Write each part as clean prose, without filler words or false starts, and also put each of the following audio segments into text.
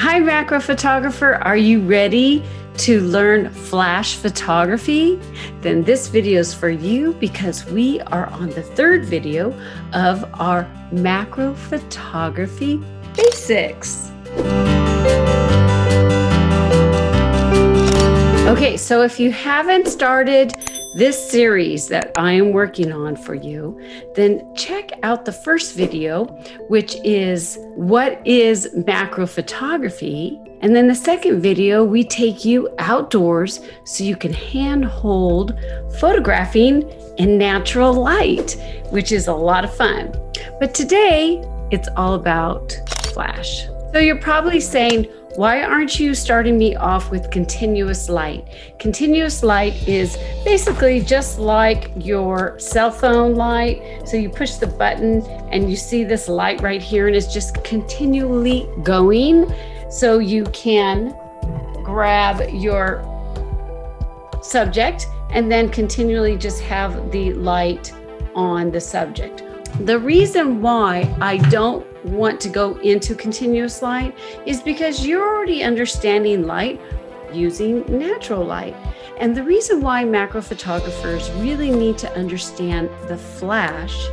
Hi, macro photographer. Are you ready to learn flash photography? Then this video is for you because we are on the third video of our macro photography basics. Okay, so if you haven't started this series that I am working on for you, then check out the first video, which is what is macro photography. And then the second video, we take you outdoors so you can handhold photographing in natural light, which is a lot of fun. But today, it's all about flash. So you're probably saying, why aren't you starting me off with continuous light? Continuous light is basically just like your cell phone light. So you push the button and you see this light right here and it's just continually going. So you can grab your subject and then continually just have the light on the subject. The reason why I don't want to go into continuous light is because you're already understanding light using natural light. And the reason why macro photographers really need to understand the flash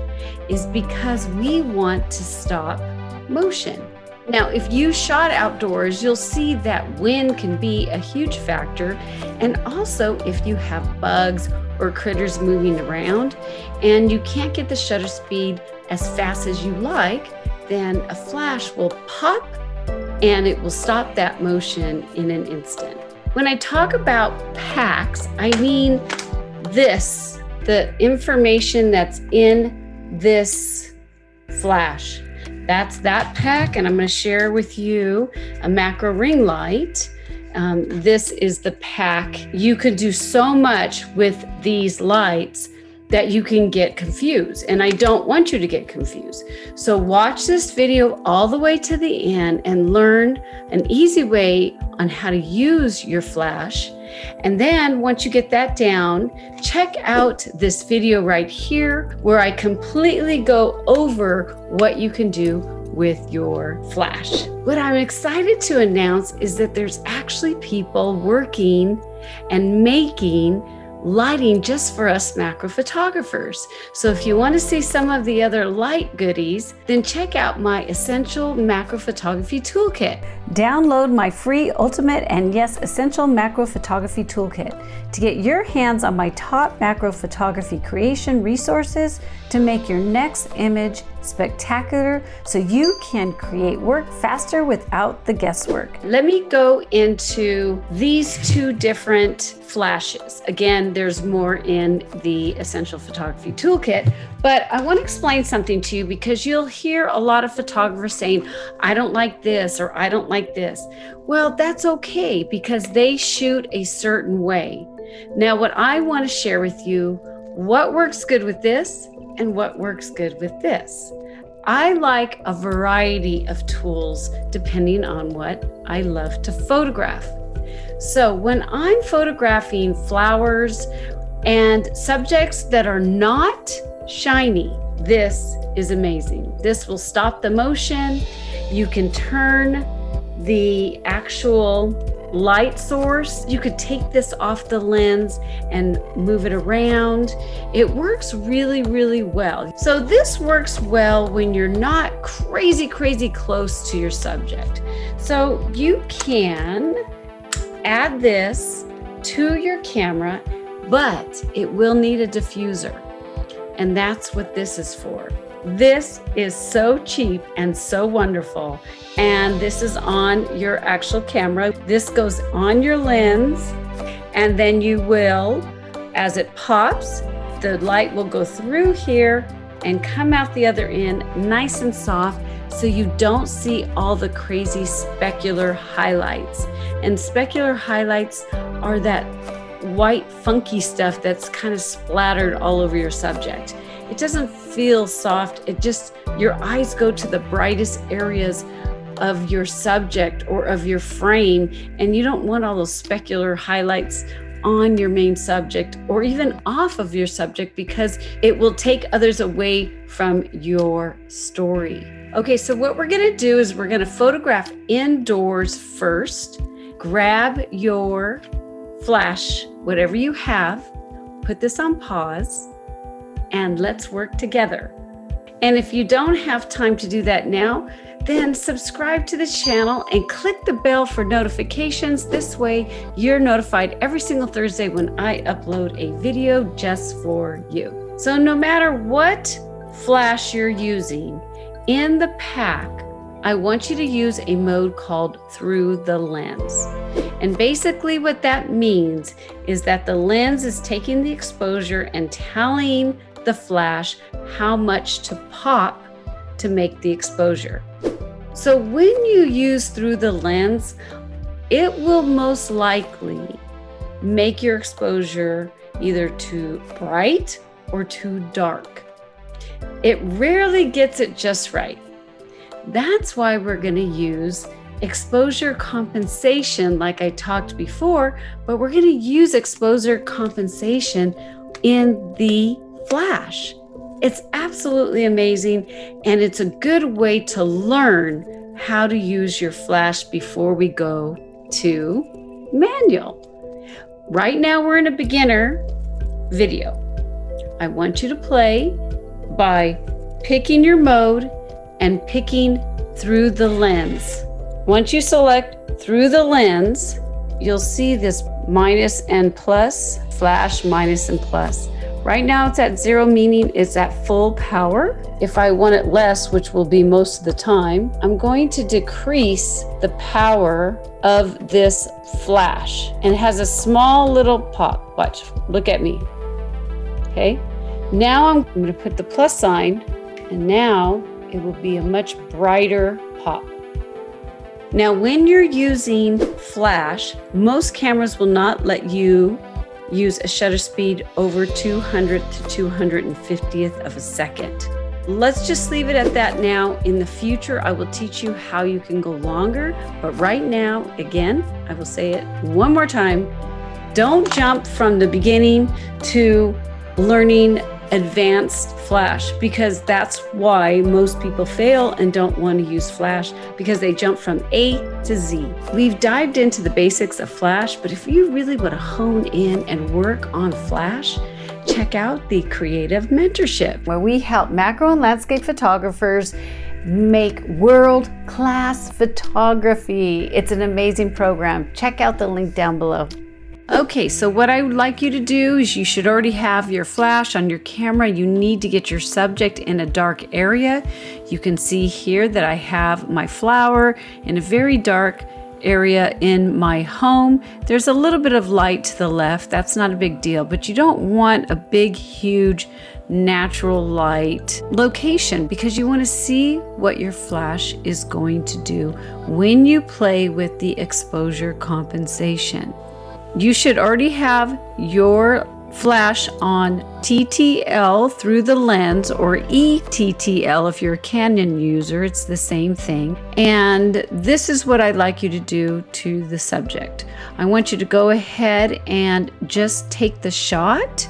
is because we want to stop motion. Now, if you shot outdoors, you'll see that wind can be a huge factor. And also if you have bugs or critters moving around and you can't get the shutter speed as fast as you like, then a flash will pop and it will stop that motion in an instant. When I talk about packs, I mean this, the information that's in this flash. That's that pack, and I'm going to share with you a macro ring light. This is the pack. You can do so much with these lights that you can get confused, and I don't want you to get confused. So watch this video all the way to the end and learn an easy way on how to use your flash. And then once you get that down, check out this video right here where I completely go over what you can do with your flash. What I'm excited to announce is that there's actually people working and making lighting just for us macro photographers. So if you want to see some of the other light goodies, then check out my Essential Macro Photography Toolkit. Download my free ultimate and yes, essential macro photography toolkit to get your hands on my top macro photography creation resources to make your next image spectacular so you can create work faster without the guesswork. Let me go into these two different flashes. Again, there's more in the Essential Photography Toolkit, but I want to explain something to you because you'll hear a lot of photographers saying, I don't like this or I don't like this. Well, that's okay because they shoot a certain way. Now, what I want to share with you, what works good with this and what works good with this. I like a variety of tools depending on what I love to photograph. So when I'm photographing flowers and subjects that are not shiny, this is amazing. This will stop the motion. You can turn the actual light source. You could take this off the lens and move it around. It works really, really well. So this works well when you're not crazy close to your subject. So you can add this to your camera, but it will need a diffuser. And that's what this is for. This is so cheap and so wonderful. And this is on your actual camera. This goes on your lens, and then you will, as it pops, the light will go through here and come out the other end nice and soft so you don't see all the crazy specular highlights. And specular highlights are that white funky stuff that's kind of splattered all over your subject. It doesn't feel soft. It just, your eyes go to the brightest areas of your subject or of your frame, and you don't want all those specular highlights on your main subject or even off of your subject because it will take others away from your story. Okay, so what we're going to do is we're going to photograph indoors first. Grab your flash, whatever you have, put this on pause, and let's work together. And if you don't have time to do that now, then subscribe to the channel and click the bell for notifications. This way, you're notified every single Thursday when I upload a video just for you. So no matter what flash you're using, in the pack, I want you to use a mode called through the lens. And basically what that means is that the lens is taking the exposure and telling the flash how much to pop to make the exposure. So when you use through the lens, it will most likely make your exposure either too bright or too dark. It rarely gets it just right. That's why we're going to use exposure compensation like I talked before, but we're going to use exposure compensation in the flash. It's absolutely amazing, and it's a good way to learn how to use your flash before we go to manual. Right now we're in a beginner video. I want you to play by picking your mode and picking through the lens. Once you select through the lens, you'll see this minus and plus, flash, minus and plus. Right now it's at 0, meaning it's at full power. If I want it less, which will be most of the time, I'm going to decrease the power of this flash. And it has a small little pop. Watch, look at me. Okay, now I'm going to put the plus sign, and now it will be a much brighter pop. Now, when you're using flash, most cameras will not let you use a shutter speed over 200 to 250th of a second. Let's just leave it at that now. In the future, I will teach you how you can go longer. But right now, again, I will say it one more time. Don't jump from the beginning to learning advanced flash, because that's why most people fail and don't want to use flash, because they jump from A to Z. We've dived into the basics of flash, but if you really want to hone in and work on flash, check out the Creative Mentorship, where we help macro and landscape photographers make world-class photography. It's an amazing program. Check out the link down below. Okay, so what I would like you to do is you should already have your flash on your camera. You need to get your subject in a dark area. You can see here that I have my flower in a very dark area in my home. There's a little bit of light to the left. That's not a big deal, but you don't want a big, huge natural light location, because you want to see what your flash is going to do when you play with the exposure compensation. You should already have your flash on TTL through the lens, or ETTL if you're a Canon user. It's the same thing. And this is what I'd like you to do to the subject. I want you to go ahead and just take the shot.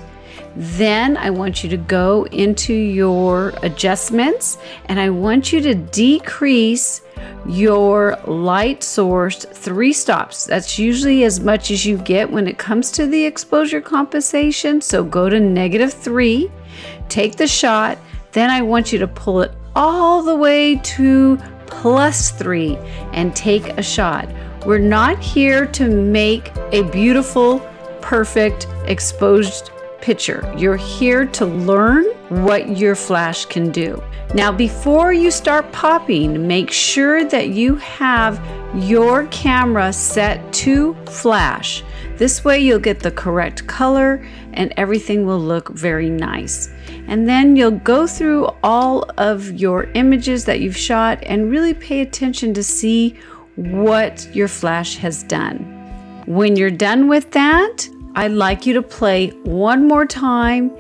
Then I want you to go into your adjustments, and I want you to decrease your light source 3 stops. That's usually as much as you get when it comes to the exposure compensation. So go to -3, take the shot, then I want you to pull it all the way to +3 and take a shot. We're not here to make a beautiful, perfect exposed picture. You're here to learn what your flash can do. Now, before you start popping, make sure that you have your camera set to flash. This way you'll get the correct color and everything will look very nice. And then you'll go through all of your images that you've shot and really pay attention to see what your flash has done. When you're done with that, I'd like you to play one more time,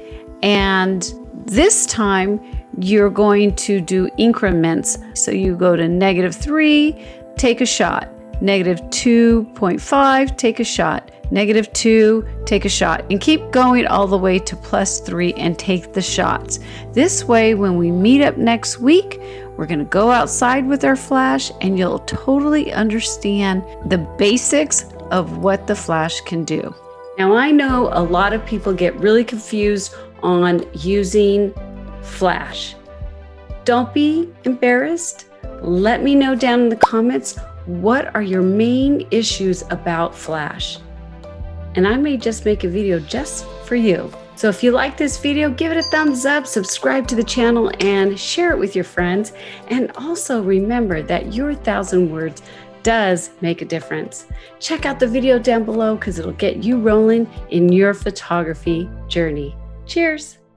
and this time you're going to do increments. So you go to -3, take a shot, -2.5, take a shot, -2, take a shot, and keep going all the way to +3 and take the shots. This way, when we meet up next week, We're going to go outside with our flash and you'll totally understand the basics of what the flash can do. Now, I know a lot of people get really confused on using flash. Don't be embarrassed. Let me know down in the comments, what are your main issues about flash? And I may just make a video just for you. So if you like this video, give it a thumbs up, subscribe to the channel, and share it with your friends. And also remember that your 1,000 words does make a difference. Check out the video down below because it'll get you rolling in your photography journey. Cheers.